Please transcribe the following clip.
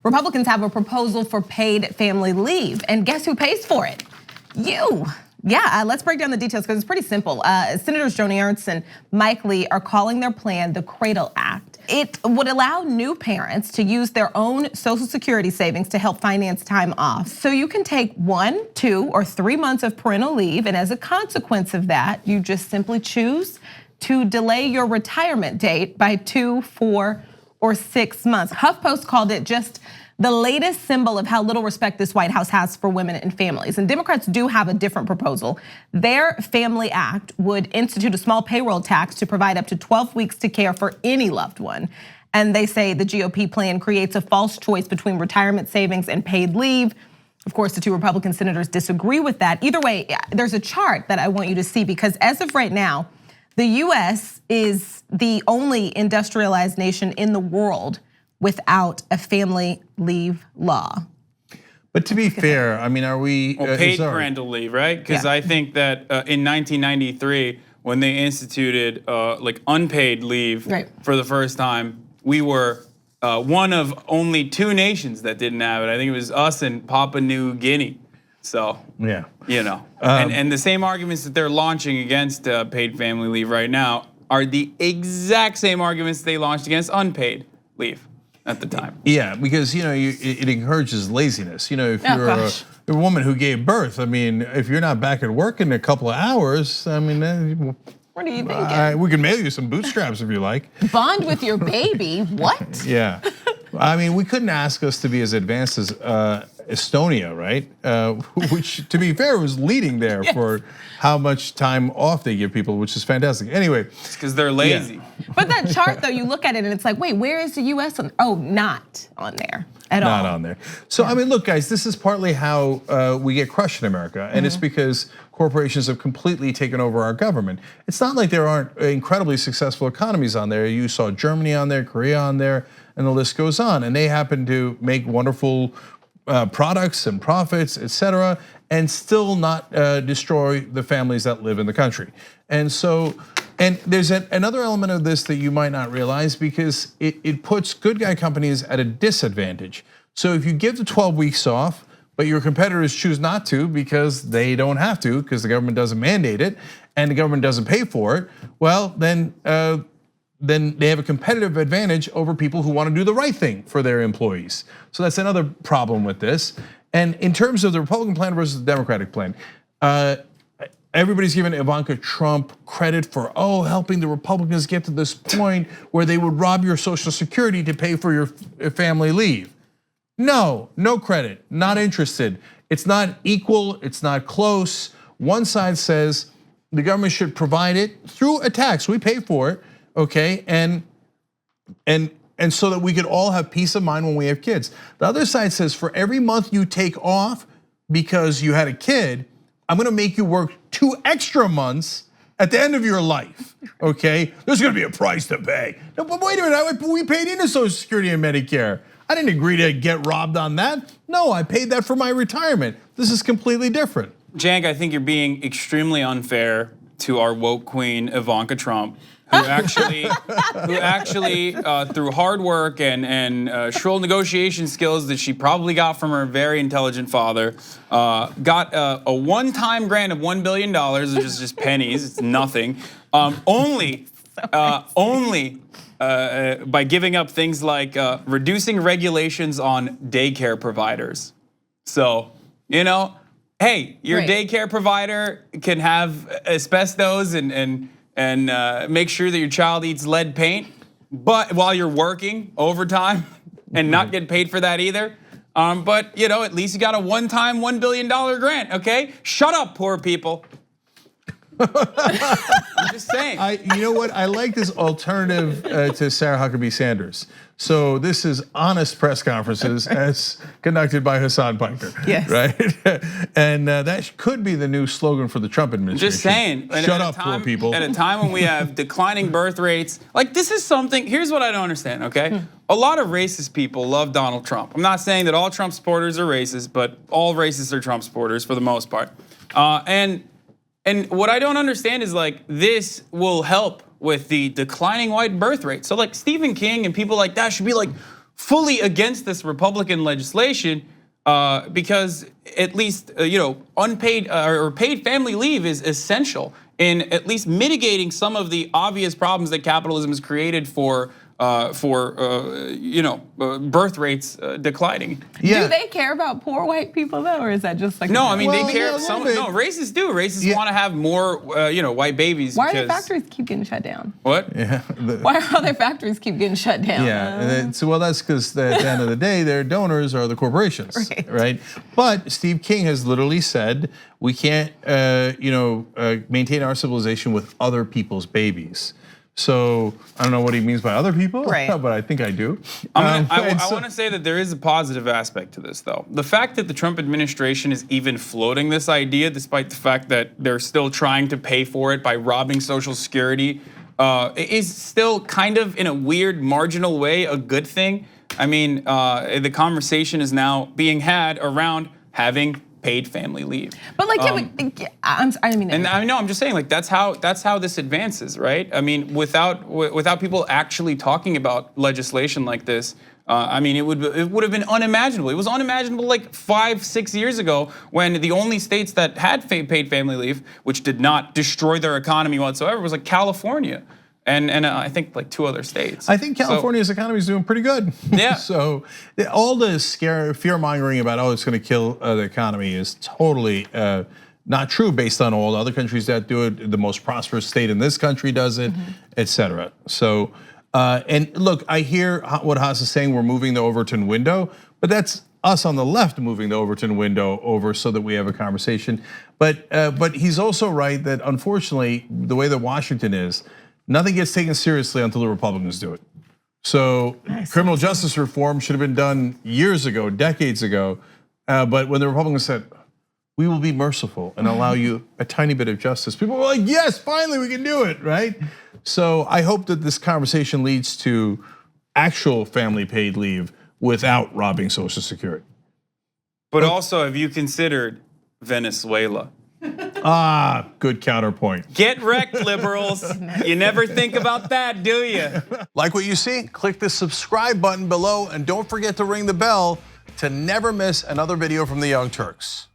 Republicans have a proposal for paid family leave, and guess who pays for it? You. Yeah, let's break down the details because it's pretty simple. Senators Joni Ernst and Mike Lee are calling their plan the Cradle Act. It would allow new parents to use their own Social Security savings to help finance time off. So you can take 1, 2, or 3 months of parental leave, and as a consequence of that, you just simply choose to delay your retirement date by 2, 4, or 6 months. HuffPost called it just the latest symbol of how little respect this White House has for women and families. And Democrats do have a different proposal. Their Family Act would institute a small payroll tax to provide up to 12 weeks to care for any loved one. And they say the GOP plan creates a false choice between retirement savings and paid leave. Of course, the 2 Republican senators disagree with that. Either way, there's a chart that I want you to see because as of right now, the US is the only industrialized nation in the world without a family leave law. But to be fair, I mean, are we paid parental leave, right? Because I think that in 1993, when they instituted like unpaid leave for the first time, we were one of only 2 nations that didn't have it. I think it was us and Papua New Guinea. So yeah, you know, and the same arguments that they're launching against paid family leave right now are the exact same arguments they launched against unpaid leave at the time. Yeah, because it encourages laziness. If you're a woman who gave birth, I mean, if you're not back at work in a couple of hours, I mean, what are you thinking? We can mail you some bootstraps if you like. Bond with your baby? What? Yeah, I mean, we couldn't ask us to be as advanced as Estonia, right? Which, to be fair, was leading there for how much time off they give people, which is fantastic. Anyway, it's because they're lazy. Yeah. But that chart, though, you look at it and it's like, wait, where is the US on? Oh, not on there at all. Not on there. So I mean, look, guys, this is partly how we get crushed in America, and it's because corporations have completely taken over our government. It's not like there aren't incredibly successful economies on there. You saw Germany on there, Korea on there, and the list goes on. And they happen to make wonderful products and profits, et cetera, and still not destroy the families that live in the country. And so, and there's another element of this that you might not realize because it puts good guy companies at a disadvantage. So if you give the 12 weeks off, but your competitors choose not to because they don't have to, because the government doesn't mandate it and the government doesn't pay for it, well, then they have a competitive advantage over people who want to do the right thing for their employees. So that's another problem with this. And in terms of the Republican plan versus the Democratic plan, everybody's given Ivanka Trump credit for helping the Republicans get to this point where they would rob your Social Security to pay for your family leave. No credit, not interested. It's not equal, it's not close. One side says the government should provide it through a tax, we pay for it. Okay, and so that we could all have peace of mind when we have kids. The other side says for every month you take off because you had a kid, I'm gonna make you work 2 extra months at the end of your life, okay? There's gonna be a price to pay. No, but wait a minute, we paid into Social Security and Medicare. I didn't agree to get robbed on that. No, I paid that for my retirement. This is completely different. Jank, I think you're being extremely unfair to our woke queen, Ivanka Trump, who actually through hard work and shrill negotiation skills that she probably got from her very intelligent father, got a one-time grant of $1 billion, which is just pennies, it's nothing, only by giving up things like reducing regulations on daycare providers. So, hey, your daycare provider can have asbestos and make sure that your child eats lead paint, but while you're working overtime and not get paid for that either. But at least you got a one-time $1 billion grant, okay? Shut up, poor people. I'm just saying. You know what? I like this alternative to Sarah Huckabee Sanders. So this is honest press conferences as conducted by Hassan Piker. Yes. Right? And that could be the new slogan for the Trump administration. Just saying. Shut up, poor people. At a time when we have declining birth rates, like this is something, here's what I don't understand, okay? A lot of racist people love Donald Trump. I'm not saying that all Trump supporters are racist, but all racists are Trump supporters for the most part. And what I don't understand is like this will help with the declining white birth rate. So like Stephen King and people like that should be like fully against this Republican legislation because at least unpaid or paid family leave is essential in at least mitigating some of the obvious problems that capitalism has created for birth rates declining. Yeah. Do they care about poor white people though, or is that just like? No, I mean they care. Racists do. Racists want to have more, white babies. Why are their factories keep getting shut down? What? Yeah. Why are all their factories keep getting shut down? Yeah. That's because at the end of the day, their donors are the corporations, right? But Steve King has literally said we can't, maintain our civilization with other people's babies. So I don't know what he means by other people, but I think I do. I want to say that there is a positive aspect to this, though. The fact that the Trump administration is even floating this idea, despite the fact that they're still trying to pay for it by robbing Social Security, is still kind of, in a weird, marginal way, a good thing. I mean, the conversation is now being had around having paid family leave. But like, I'm just saying, like, that's how this advances, right? I mean, without people actually talking about legislation like this, it would have been unimaginable. It was unimaginable like 5-6 years ago when the only states that had paid family leave, which did not destroy their economy whatsoever, was like California. And I think like 2 other states. I think California's economy is doing pretty good. Yeah. So all the fear mongering about it's going to kill the economy is totally not true based on all the other countries that do it. The most prosperous state in this country does it, et cetera. So and look, I hear what Haas is saying. We're moving the Overton window, but that's us on the left moving the Overton window over so that we have a conversation. But he's also right that unfortunately the way that Washington is, nothing gets taken seriously until the Republicans do it. So criminal justice reform should have been done years ago, decades ago. But when the Republicans said, we will be merciful and allow you a tiny bit of justice, people were like, yes, finally we can do it, right? So I hope that this conversation leads to actual family paid leave without robbing Social Security. But also, have you considered Venezuela? Good counterpoint. Get wrecked, liberals. You never think about that, do you? Like what you see? Click the subscribe button below and don't forget to ring the bell to never miss another video from the Young Turks.